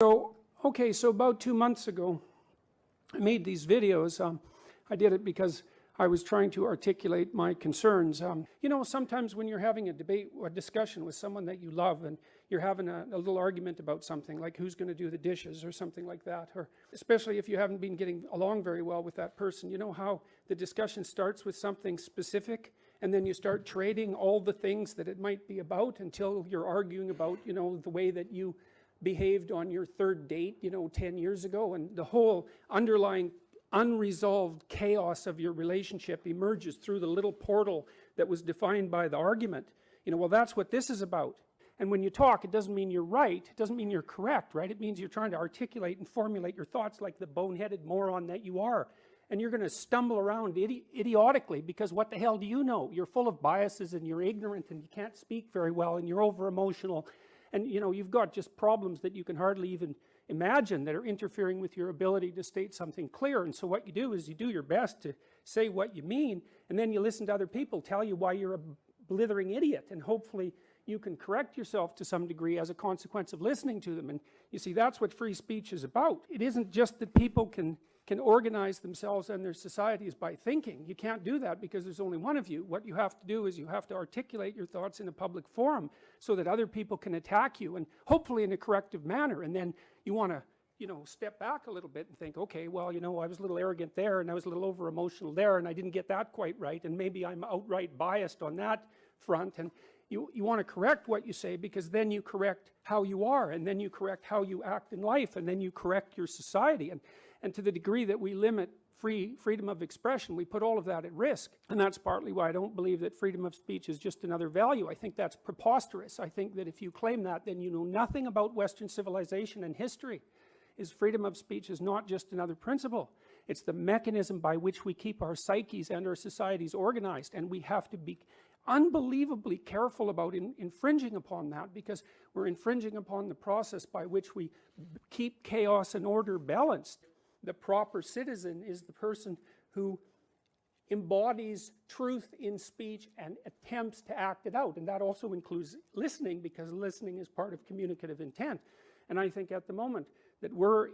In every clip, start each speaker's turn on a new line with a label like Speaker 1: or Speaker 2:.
Speaker 1: So about 2 months ago, I made these videos. I did it because I was trying to articulate my concerns. You know, sometimes when you're having a debate or a discussion with someone that you love, and you're having a little argument about something, like who's going to do the dishes or something like that, or especially if you haven't been getting along very well with that person, you know how the discussion starts with something specific, and then you start trading all the things that it might be about until you're arguing about, you know, the way that you behaved on your third date, you know, 10 years ago, and the whole underlying unresolved chaos of your relationship emerges through the little portal that was defined by the argument. You know, well, that's what this is about. And when you talk, it doesn't mean you're right, it doesn't mean you're correct, right? It means you're trying to articulate and formulate your thoughts like the boneheaded moron that you are. And you're going to stumble around idiotically, because what the hell do you know? You're full of biases, and you're ignorant, and you can't speak very well, and you're over emotional, and you know, you've got just problems that you can hardly even imagine that are interfering with your ability to state something clear. And so what you do is you do your best to say what you mean, and then you listen to other people tell you why you're a blithering idiot, and hopefully you can correct yourself to some degree as a consequence of listening to them. And you see, that's what free speech is about. It isn't just that people can organize themselves and their societies by thinking. You can't do that because there's only one of you. What you have to do is you have to articulate your thoughts in a public forum so that other people can attack you, and hopefully in a corrective manner. And then you want to, you know, step back a little bit and think, okay, well, you know, I was a little arrogant there, and I was a little over emotional there, and I didn't get that quite right, and maybe I'm outright biased on that front. And you want to correct what you say, because then you correct how you are, and then you correct how you act in life, and then you correct your society. And to the degree that we limit freedom of expression, we put all of that at risk. And that's partly why I don't believe that freedom of speech is just another value. I think that's preposterous. I think that if you claim that, then you know nothing about Western civilization and history. Freedom of speech is not just another principle. It's the mechanism by which we keep our psyches and our societies organized, and we have to be unbelievably careful about infringing upon that, because we're infringing upon the process by which we keep chaos and order balanced. The proper citizen is the person who embodies truth in speech and attempts to act it out, and that also includes listening, because listening is part of communicative intent. And I think at the moment that we're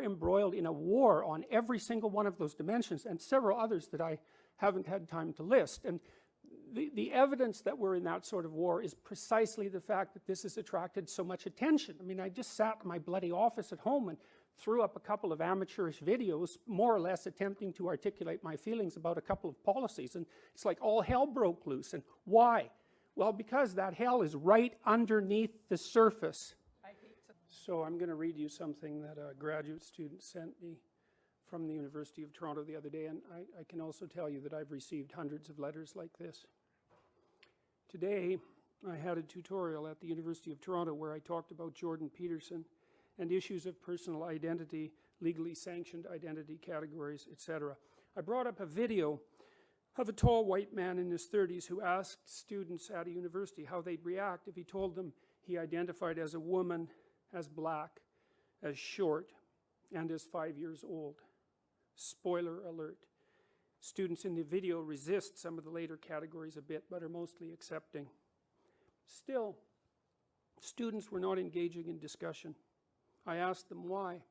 Speaker 1: embroiled in a war on every single one of those dimensions, and several others that I haven't had time to list. And the evidence that we're in that sort of war is precisely the fact that this has attracted so much attention. I mean, I just sat in my bloody office at home and threw up a couple of amateurish videos, more or less attempting to articulate my feelings about a couple of policies, and it's like all hell broke loose. And why? Well, because that hell is right underneath the surface. So I'm going to read you something that a graduate student sent me from the University of Toronto the other day, and I can also tell you that I've received hundreds of letters like this. Today I had a tutorial at the University of Toronto where I talked about Jordan Peterson and issues of personal identity, legally sanctioned identity categories, etc. I brought up a video of a tall white man in his 30s who asked students at a university how they'd react if he told them he identified as a woman, as black, as short, and as 5 years old. Spoiler alert. Students in the video resist some of the later categories a bit, but are mostly accepting. Still, students were not engaging in discussion. I asked them why.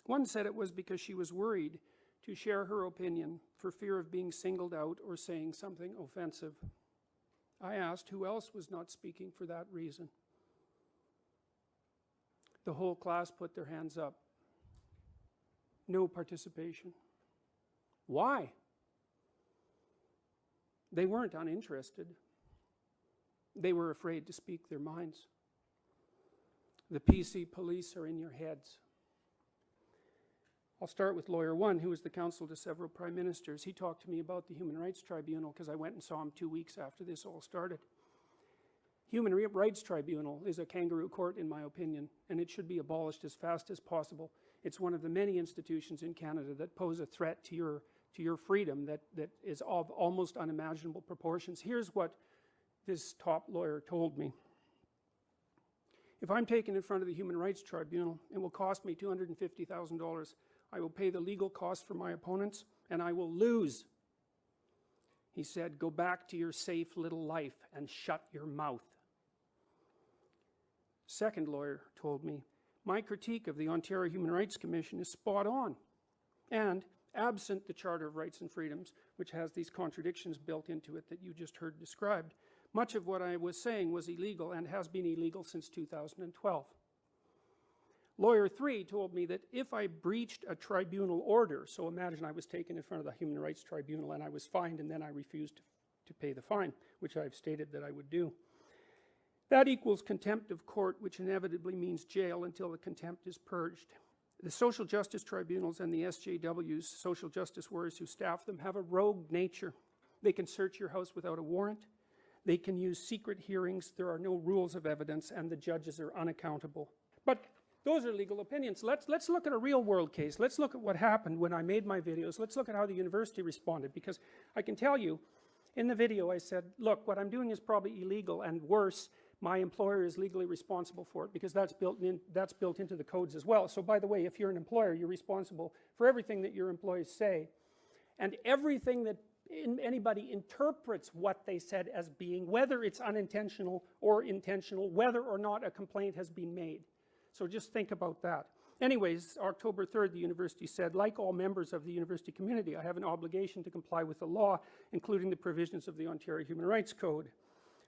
Speaker 1: One said it was because she was worried to share her opinion for fear of being singled out or saying something offensive. I asked who else was not speaking for that reason. The whole class put their hands up. No participation. Why? They weren't uninterested. They were afraid to speak their minds. The PC police are in your heads. I'll start with lawyer one, who was the counsel to several prime ministers. He talked to me about the Human Rights Tribunal because I went and saw him 2 weeks after this all started. Human Rights Tribunal is a kangaroo court, in my opinion, and it should be abolished as fast as possible. It's one of the many institutions in Canada that pose a threat to your freedom that is of almost unimaginable proportions. Here's what this top lawyer told me. If I'm taken in front of the Human Rights Tribunal, it will cost me $250,000. I will pay the legal costs for my opponents, and I will lose. He said, go back to your safe little life and shut your mouth. Second lawyer told me, my critique of the Ontario Human Rights Commission is spot on. And absent the Charter of Rights and Freedoms, which has these contradictions built into it that you just heard described, much of what I was saying was illegal and has been illegal since 2012. Lawyer 3 told me that if I breached a tribunal order, so imagine I was taken in front of the Human Rights Tribunal and I was fined and then I refused to pay the fine, which I've stated that I would do. That equals contempt of court, which inevitably means jail until the contempt is purged. The social justice tribunals and the SJWs, social justice warriors who staff them, have a rogue nature. They can search your house without a warrant. They can use secret hearings. There are no rules of evidence and the judges are unaccountable. But those are legal opinions. Let's look at a real world case. Let's look at what happened when I made my videos. Let's look at how the university responded, because I can tell you, in the video I said, look, what I'm doing is probably illegal, and worse, my employer is legally responsible for it, because that's built into the codes as well. So by the way, if you're an employer, you're responsible for everything that your employees say, and everything that anybody interprets what they said as being, whether it's unintentional or intentional, whether or not a complaint has been made. So just think about that. Anyways, October 3rd, the university said, like all members of the university community, I have an obligation to comply with the law, including the provisions of the Ontario Human Rights Code.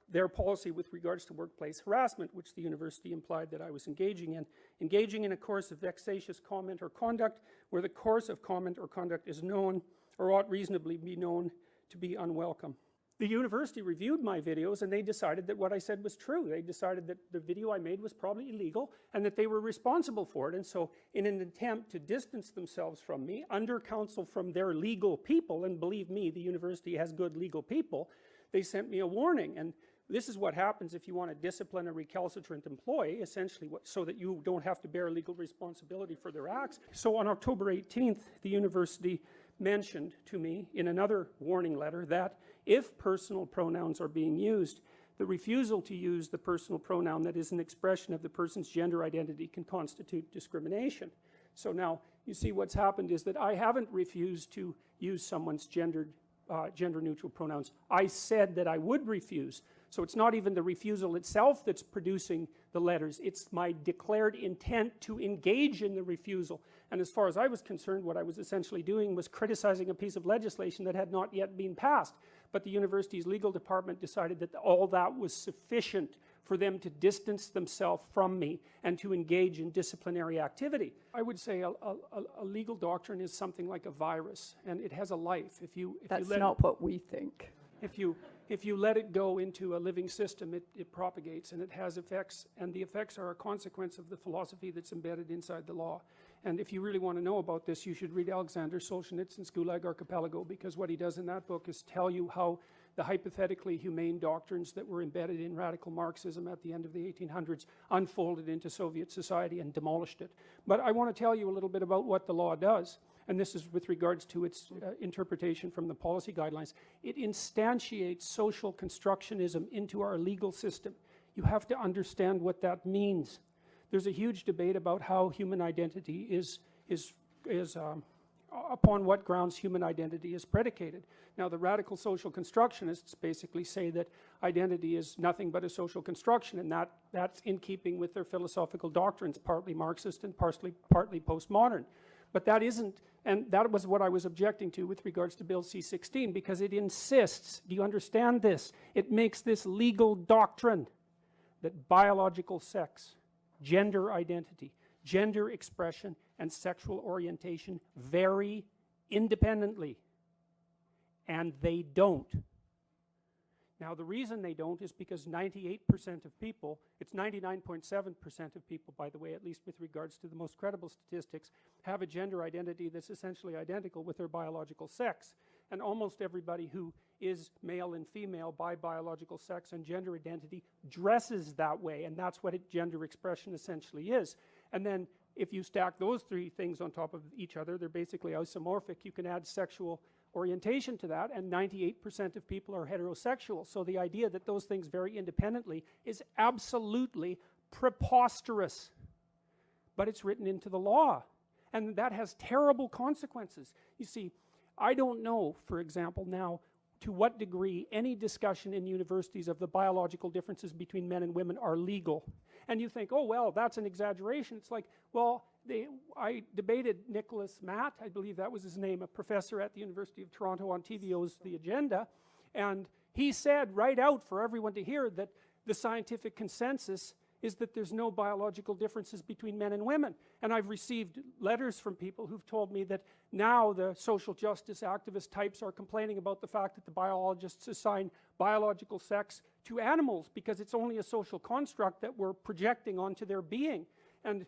Speaker 1: Their policy with regards to workplace harassment, which the university implied that I was engaging in a course of vexatious comment or conduct, where the course of comment or conduct is known, or ought reasonably be known, to be unwelcome. The university reviewed my videos and they decided that what I said was true. They decided that the video I made was probably illegal and that they were responsible for it. And so in an attempt to distance themselves from me, under counsel from their legal people, and believe me, the university has good legal people, they sent me a warning. And this is what happens if you want to discipline a recalcitrant employee, essentially, so that you don't have to bear legal responsibility for their acts. So on October 18th, the university mentioned to me in another warning letter that if personal pronouns are being used, the refusal to use the personal pronoun that is an expression of the person's gender identity can constitute discrimination. So now you see what's happened is that I haven't refused to use someone's gender neutral pronouns. I said that I would refuse. So it's not even the refusal itself that's producing the letters. It's my declared intent to engage in the refusal. And as far as I was concerned, what I was essentially doing was criticizing a piece of legislation that had not yet been passed. But the university's legal department decided that all that was sufficient for them to distance themselves from me and to engage in disciplinary activity. I would say a legal doctrine is something like a virus, and it has a life.
Speaker 2: That's not what we think.
Speaker 1: If you let it go into a living system, it propagates and it has effects, and the effects are a consequence of the philosophy that's embedded inside the law. And if you really want to know about this, you should read Alexander Solzhenitsyn's Gulag Archipelago, because what he does in that book is tell you how the hypothetically humane doctrines that were embedded in radical Marxism at the end of the 1800s unfolded into Soviet society and demolished it. But I want to tell you a little bit about what the law does. And this is with regards to its interpretation from the policy guidelines. It instantiates social constructionism into our legal system. You have to understand what that means. There's a huge debate about how human identity is upon what grounds human identity is predicated. Now, the radical social constructionists basically say that identity is nothing but a social construction, and that's in keeping with their philosophical doctrines, partly Marxist and partly postmodern. But that isn't, and that was what I was objecting to with regards to Bill C-16, because it insists, do you understand this? It makes this legal doctrine that biological sex, gender identity, gender expression, and sexual orientation vary independently. And they don't. Now, the reason they don't is because 98% of people, it's 99.7% of people, by the way, at least with regards to the most credible statistics, have a gender identity that's essentially identical with their biological sex. And almost everybody who is male and female by biological sex and gender identity dresses that way, and that's what gender expression essentially is. And then if you stack those three things on top of each other, they're basically isomorphic. You can add sexual orientation to that, and 98% of people are heterosexual. So the idea that those things vary independently is absolutely preposterous. But it's written into the law, and that has terrible consequences. You see, I don't know, for example, now, to what degree any discussion in universities of the biological differences between men and women are legal. And you think, oh well, that's an exaggeration. It's like, well, I debated Nicholas Matt, I believe that was his name, a professor at the University of Toronto on TVO's The Agenda, and he said right out for everyone to hear that the scientific consensus is that there's no biological differences between men and women. And I've received letters from people who've told me that now the social justice activist types are complaining about the fact that the biologists assign biological sex to animals because it's only a social construct that we're projecting onto their being. And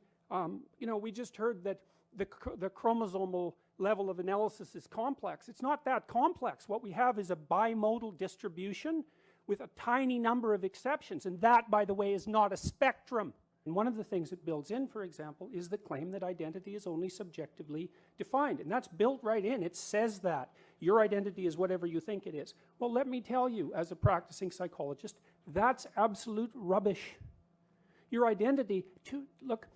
Speaker 1: you know, we just heard that the chromosomal level of analysis is complex. It's not that complex. What we have is a bimodal distribution with a tiny number of exceptions, and that, by the way, is not a spectrum. And one of the things it builds in, for example, is the claim that identity is only subjectively defined, and that's built right in. It says that your identity is whatever you think it is. Well, let me tell you, as a practicing psychologist, that's absolute rubbish. Your identity, look,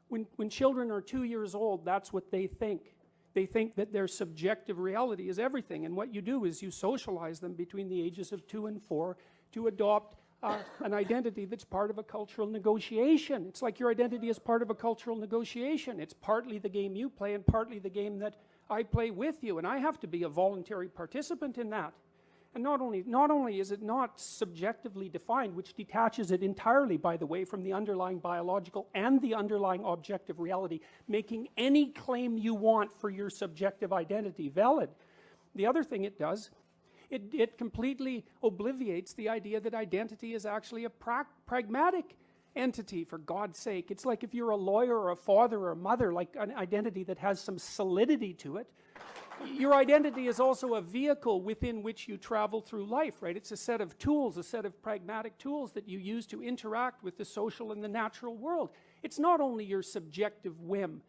Speaker 1: when children are 2 years old, that's what they think. They think that their subjective reality is everything, and what you do is you socialize them between the ages of 2 and 4 to adopt an identity that's part of a cultural negotiation. It's like your identity is part of a cultural negotiation. It's partly the game you play and partly the game that I play with you, and I have to be a voluntary participant in that. And not only is it not subjectively defined, which detaches it entirely, by the way, from the underlying biological and the underlying objective reality, making any claim you want for your subjective identity valid. The other thing it does, it completely obliviates the idea that identity is actually a pragmatic entity, for God's sake. It's like if you're a lawyer or a father or a mother, like an identity that has some solidity to it. Your identity is also a vehicle within which you travel through life, right? It's a set of tools, a set of pragmatic tools that you use to interact with the social and the natural world. It's not only your subjective whim.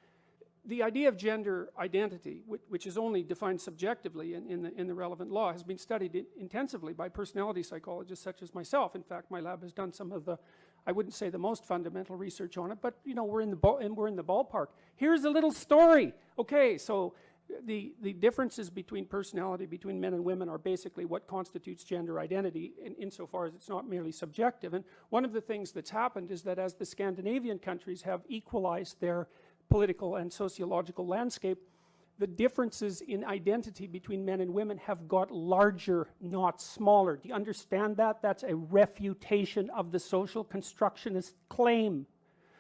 Speaker 1: The idea of gender identity, which is only defined subjectively in the relevant law, has been studied intensively by personality psychologists such as myself. In fact, my lab has done some of the, I wouldn't say the most fundamental research on it, but you know, we're in the ballpark. Here's a little story. Okay, so the differences between personality between men and women are basically what constitutes gender identity insofar as it's not merely subjective. And one of the things that's happened is that as the Scandinavian countries have equalized their political and sociological landscape, the differences in identity between men and women have got larger, not smaller. Do you understand that? That's a refutation of the social constructionist claim.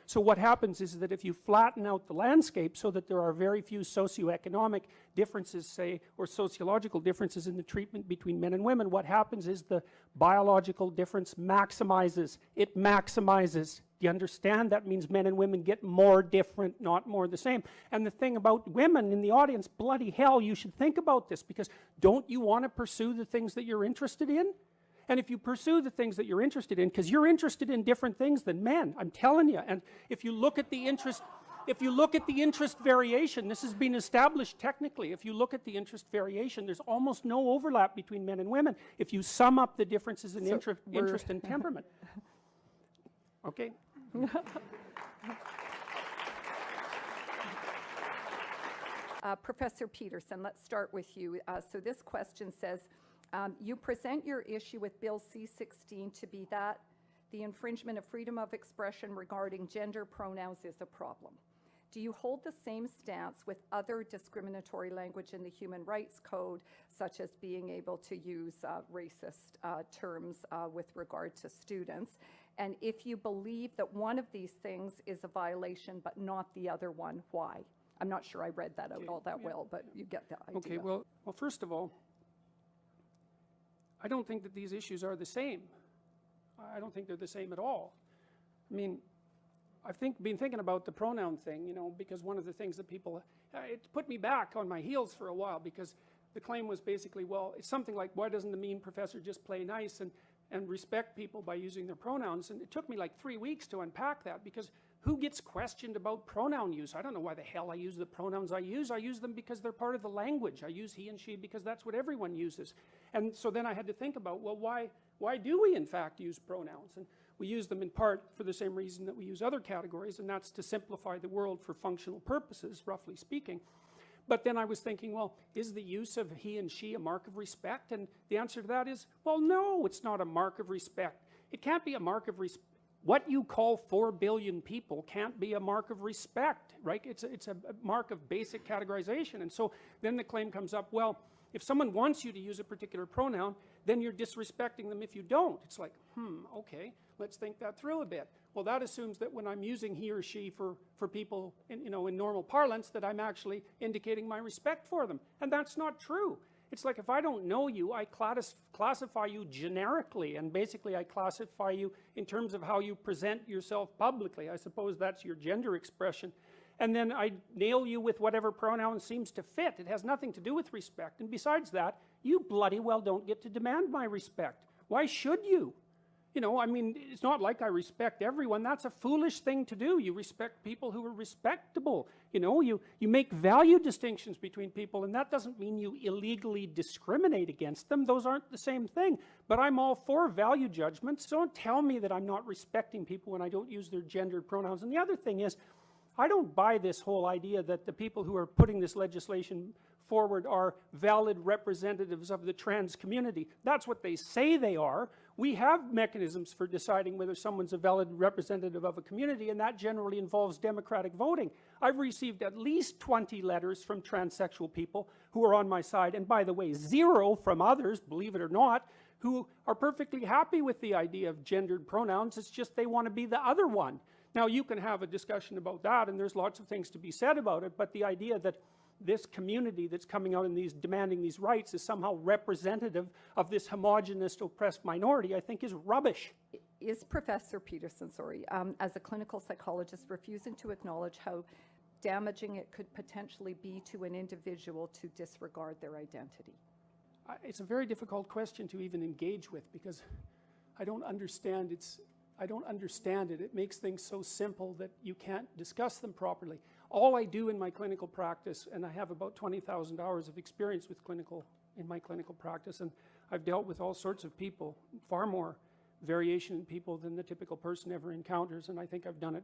Speaker 1: So what happens is that if you flatten out the landscape so that there are very few socioeconomic differences, say, or sociological differences in the treatment between men and women, what happens is the biological difference maximizes. It maximizes. Do you understand? That means men and women get more different, not more the same. And the thing about women in the audience, bloody hell, you should think about this, because don't you want to pursue the things that you're interested in? And if you pursue the things that you're interested in, because you're interested in different things than men, I'm telling you, and if you look at the interest variation, this has been established technically, if you look at the interest variation, there's almost no overlap between men and women if you sum up the differences in interest and temperament. Okay?
Speaker 2: Professor Peterson, let's start with you. So this question says, you present your issue with Bill C-16 to be that the infringement of freedom of expression regarding gender pronouns is a problem. Do you hold the same stance with other discriminatory language in the Human Rights Code, such as being able to use racist terms with regard to students? And if you believe that one of these things is a violation but not the other one, why? I'm not sure I read that out all that well, but you get the idea.
Speaker 1: Okay, well, first of all, I don't think that these issues are the same. I don't think they're the same at all. I mean, I've been thinking about the pronoun thing, you know, because one of the things that people, it put me back on my heels for a while, because the claim was basically, well, it's something like, why doesn't the mean professor just play nice and respect people by using their pronouns? And it took me like 3 weeks to unpack that, because who gets questioned about pronoun use? I don't know why the hell I use the pronouns I use. I use them because they're part of the language. I use he and she because that's what everyone uses. And so then I had to think about, well, why do we in fact use pronouns? And we use them in part for the same reason that we use other categories, and that's to simplify the world for functional purposes, roughly speaking. But then I was thinking, well, is the use of he and she a mark of respect? And the answer to that is, well, no, it's not a mark of respect. It can't be a mark of respect. What you call 4 billion people can't be a mark of respect, right? It's a mark of basic categorization. And so then the claim comes up, well, if someone wants you to use a particular pronoun, then you're disrespecting them if you don't. It's like, okay, let's think that through a bit. Well, that assumes that when I'm using he or she for people in normal parlance, that I'm actually indicating my respect for them. And that's not true. It's like if I don't know you, I classify you generically, and basically I classify you in terms of how you present yourself publicly. I suppose that's your gender expression. And then I nail you with whatever pronoun seems to fit. It has nothing to do with respect. And besides that, you bloody well don't get to demand my respect. Why should you? I mean, it's not like I respect everyone. That's a foolish thing to do. You respect people who are respectable. You make value distinctions between people, and that doesn't mean you illegally discriminate against them. Those aren't the same thing. But I'm all for value judgments. Don't tell me that I'm not respecting people when I don't use their gendered pronouns. And the other thing is, I don't buy this whole idea that the people who are putting this legislation forward are valid representatives of the trans community. That's what they say they are. We have mechanisms for deciding whether someone's a valid representative of a community, and that generally involves democratic voting. I've received at least 20 letters from transsexual people who are on my side, and by the way, 0 from others, believe it or not, who are perfectly happy with the idea of gendered pronouns. It's just they want to be the other one. Now, you can have a discussion about that, and there's lots of things to be said about it, but the idea that this community that's coming out and demanding these rights is somehow representative of this homogenous oppressed minority, I think is rubbish.
Speaker 2: Is Professor Peterson, as a clinical psychologist, refusing to acknowledge how damaging it could potentially be to an individual to disregard their identity?
Speaker 1: It's a very difficult question to even engage with, because I don't understand it. It makes things so simple that you can't discuss them properly. All I do in my clinical practice, and I have about 20,000 hours of experience in my clinical practice, and I've dealt with all sorts of people, far more variation in people than the typical person ever encounters, and I think I've done it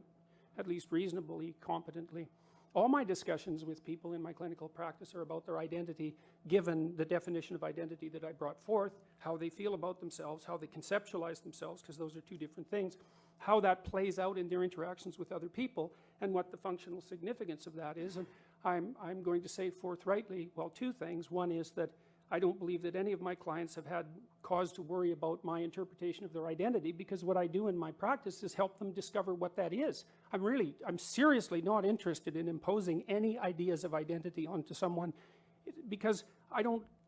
Speaker 1: at least reasonably competently. All my discussions with people in my clinical practice are about their identity, given the definition of identity that I brought forth, how they feel about themselves, how they conceptualize themselves, because those are two different things, how that plays out in their interactions with other people, and what the functional significance of that is. And I'm going to say forthrightly, well, 2 things. One is that I don't believe that any of my clients have had cause to worry about my interpretation of their identity, because what I do in my practice is help them discover what that is. I'm seriously not interested in imposing any ideas of identity onto someone, because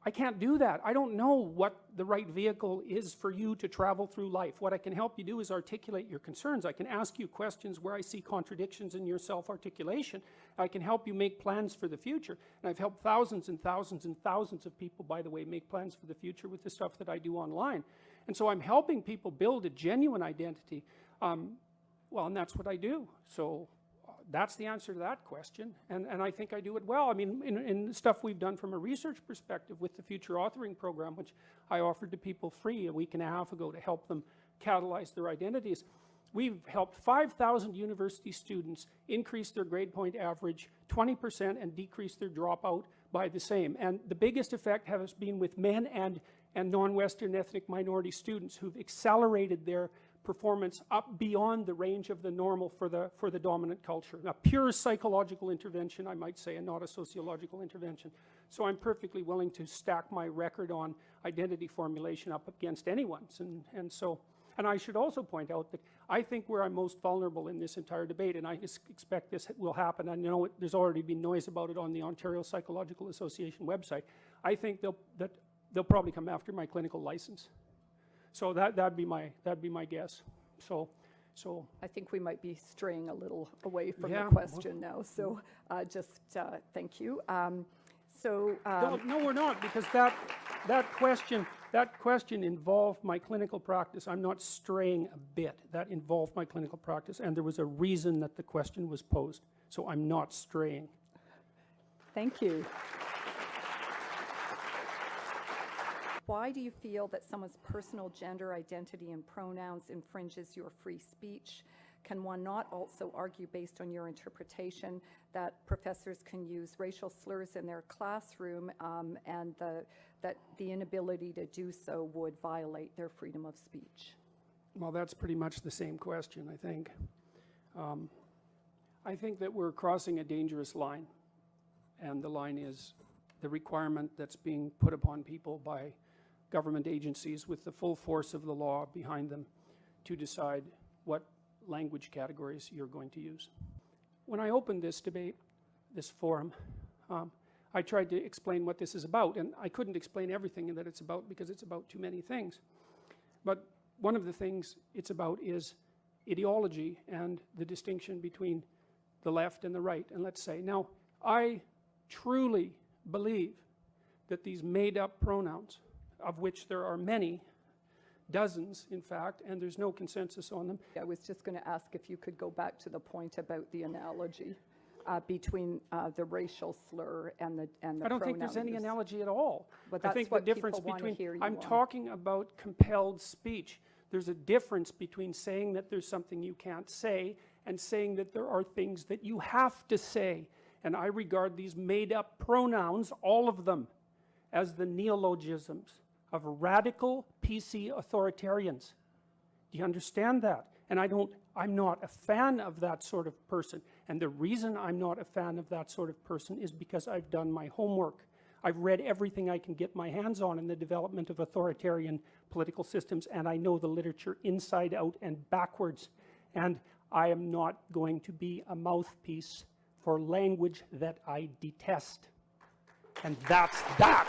Speaker 1: I can't do that. I don't know what the right vehicle is for you to travel through life. What I can help you do is articulate your concerns. I can ask you questions where I see contradictions in your self-articulation. I can help you make plans for the future. And I've helped thousands and thousands and thousands of people, by the way, make plans for the future with the stuff that I do online. And so I'm helping people build a genuine identity. Well, and that's what I do. So that's the answer to that question, and I think I do it well. I mean, in stuff we've done from a research perspective with the Future Authoring Program, which I offered to people free a week and a half ago to help them catalyze their identities, we've helped 5,000 university students increase their grade point average 20% and decrease their dropout by the same. And the biggest effect has been with men and non-Western ethnic minority students who've accelerated their performance up beyond the range of the normal for the dominant culture. A pure psychological intervention, I might say, and not a sociological intervention. So I'm perfectly willing to stack my record on identity formulation up against anyone's. And I should also point out that I think where I'm most vulnerable in this entire debate, and I expect this will happen, and there's already been noise about it on the Ontario Psychological Association website, I think they'll probably come after my clinical license. So that'd be my guess. So
Speaker 2: I think we might be straying a little away from the question now. So thank you.
Speaker 1: No, we're not, because that question involved my clinical practice. I'm not straying a bit. That involved my clinical practice, and there was a reason that the question was posed. So I'm not straying.
Speaker 2: Thank you. Why do you feel that someone's personal gender identity and pronouns infringes your free speech? can one not also argue, based on your interpretation, that professors can use racial slurs in their classroom and that the inability to do so would violate their freedom of speech?
Speaker 1: Well, that's pretty much the same question, I think. I think that we're crossing a dangerous line, and the line is the requirement that's being put upon people by government agencies with the full force of the law behind them to decide what language categories you're going to use. When I opened this debate, this forum, I tried to explain what this is about, and I couldn't explain everything that it's about because it's about too many things. But one of the things it's about is ideology and the distinction between the left and the right. And let's say, now, I truly believe that these made-up pronouns, of which there are many, dozens in fact, and there's no consensus on them.
Speaker 2: I was just going to ask if you could go back to the point about the analogy between the racial slur and the
Speaker 1: I don't think there's any
Speaker 2: use.
Speaker 1: analogy at all.
Speaker 2: But
Speaker 1: I
Speaker 2: that's
Speaker 1: think
Speaker 2: what
Speaker 1: the difference
Speaker 2: people wanna
Speaker 1: between,
Speaker 2: hear you
Speaker 1: I'm
Speaker 2: on.
Speaker 1: talking about compelled speech. There's a difference between saying that there's something you can't say and saying that there are things that you have to say. And I regard these made-up pronouns, all of them, as the neologisms of radical PC authoritarians. Do you understand that? And I'm not a fan of that sort of person. And the reason I'm not a fan of that sort of person is because I've done my homework. I've read everything I can get my hands on in the development of authoritarian political systems, and I know the literature inside out and backwards. And I am not going to be a mouthpiece for language that I detest. And that's that.